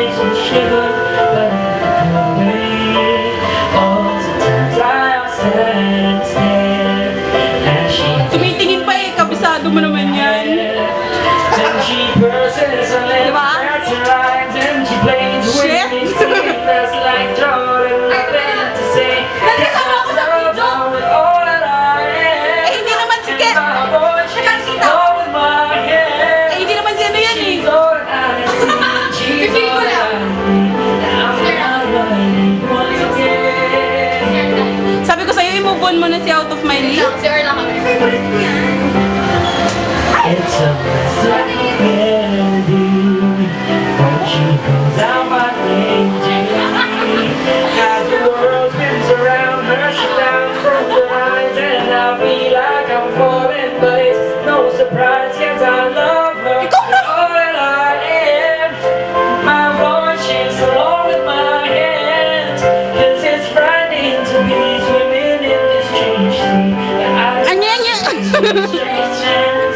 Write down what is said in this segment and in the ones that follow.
makes me shiver, but away. All the times I sat and stared, and she tumitingin pa eh, kabisado mo naman yan. and she purses her lips, writes her lines, and she plays with me, singing just like Jordan. Nothing to say. Nagkasama ako sa video. With all that I am. Eh, hindi naman si Ket. My voice, she's Nakakita. all with my hand. Eh, hindi naman si ano yan eh. She's all that I see. She's all that I need. Now I'm not running once again. Sabi ko sa'yo, i-move on mo na si Out of My League. Si Erla kami. It's a melody when she calls out my name. As the world spins around her, she downs from her eyes, and I feel like I'm falling, but it's no surprise, 'cause I love her. All that I am, my voice is along with my hands, 'cause it's frightening to be swimming in this strange sea. Anya.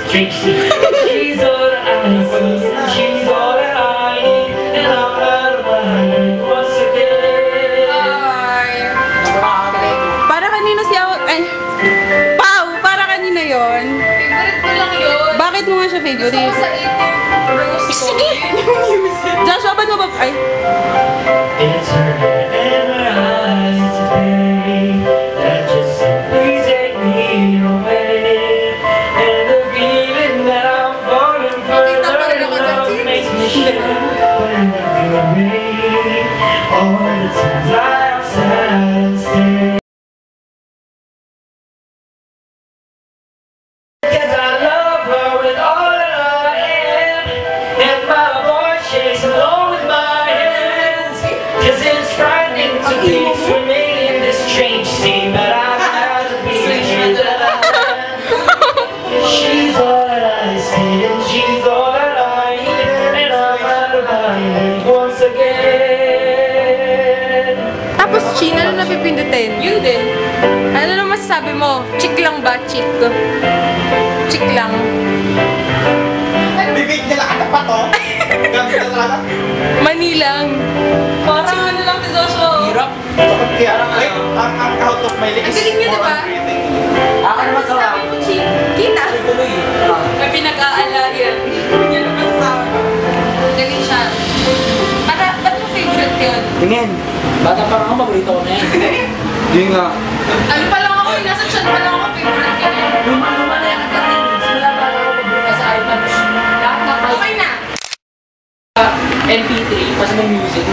She's all that I see, she's all that I need, and I'm out of my head once again. Para kanino si Out... Ay, Pau, para kanina yon. Favorite ko lang yun. Bakit mo nga siya Gusto favorite? ko sa 18 Rose Sige! Joshua, ba't mo ba... Ay, It's her and her eyes today that just simply take me away, and the feeling that I'm falling further in love makes me shiver, but in a good way. All the times I've sat and stared, 'cause I love her with all that I am, and my voice shakes along with my hands, 'cause it's frightening to be swimming in this strange sea, but I'd rather be with her. She's all that I see, and she's all that I need, and I'm out of my head once again. tapos Chin, ano napipindutin? Yun din. Ano na masasabi mo? Chick lang ba? Chick? Chick lang. Bibig nila ka na pa to? Ganda talaga. Manilang. Parang ano lang si Joshua. Hirap. Kaya ang out of my league Ang galing niya, diba? Ako naman sa Sabi mo, Chick. Kita. tuloy. May pinag-aalayan. Yun ang masasabi ko. Galing siya. Ba't mo favorite yun? Tingin. Bata pa ako, paborito ko na yan. Hindi nga. Ano pa lang ako, nasa chat pa lang ako, favorite ka na. Luma na yan ang dating. Simula pa ako paborito sa iPad. Lahat na Okay na. MP3, kasi may music.